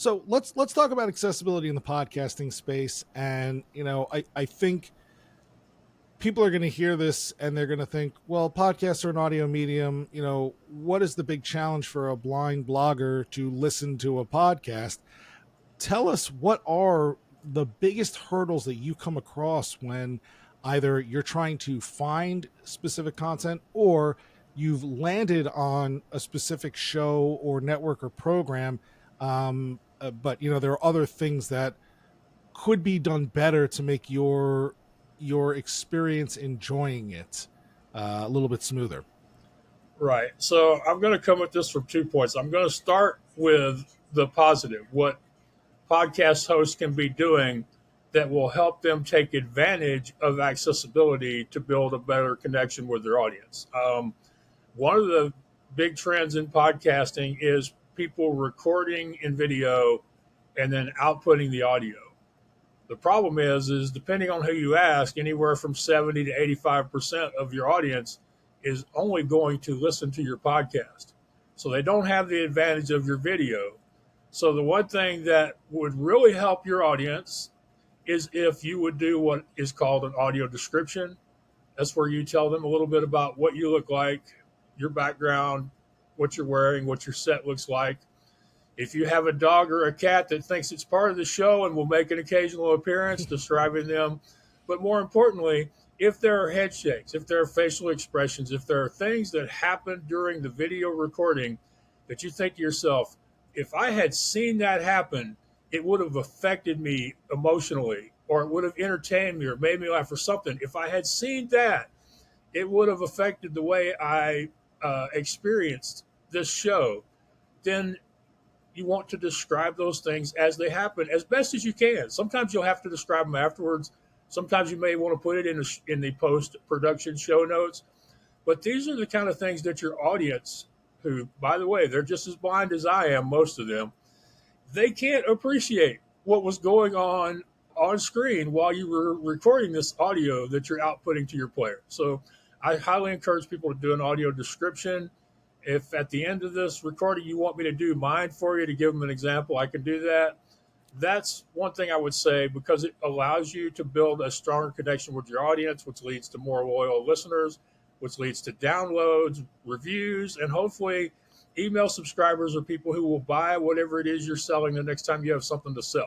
So let's talk about accessibility in the podcasting space. And I think people are going to hear this and they're going to think, well, podcasts are an audio medium. What is the big challenge for a blind blogger to listen to a podcast? Tell us, what are the biggest hurdles that you come across when either you're trying to find specific content or you've landed on a specific show or network or program, but there are other things that could be done better to make your experience enjoying it a little bit smoother. Right. So I'm going to come at this from 2 points. I'm going to start with the positive, what podcast hosts can be doing that will help them take advantage of accessibility to build a better connection with their audience. One of the big trends in podcasting is people recording in video and then outputting the audio. The problem is depending on who you ask, anywhere from 70 to 85% of your audience is only going to listen to your podcast. So they don't have the advantage of your video. So the one thing that would really help your audience is if you would do what is called an audio description. That's where you tell them a little bit about what you look like, your background, what you're wearing, what your set looks like. If you have a dog or a cat that thinks it's part of the show and will make an occasional appearance, describing them. But more importantly, if there are head shakes, if there are facial expressions, if there are things that happen during the video recording that you think to yourself, if I had seen that happen, it would have affected me emotionally, or it would have entertained me or made me laugh or something. If I had seen that, it would have affected the way I experienced this show. Then you want to describe those things as they happen as best as you can. Sometimes you'll have to describe them afterwards. Sometimes you may want to put it in the post-production show notes. But these are the kind of things that your audience, who, by the way, they're just as blind as I am, most of them, they can't appreciate what was going on screen while you were recording this audio that you're outputting to your player. So I highly encourage people to do an audio description. If at the end of this recording you want me to do mine for you to give them an example, I can do that. That's one thing I would say, because it allows you to build a stronger connection with your audience, which leads to more loyal listeners, which leads to downloads, reviews, and hopefully email subscribers or people who will buy whatever it is you're selling the next time you have something to sell.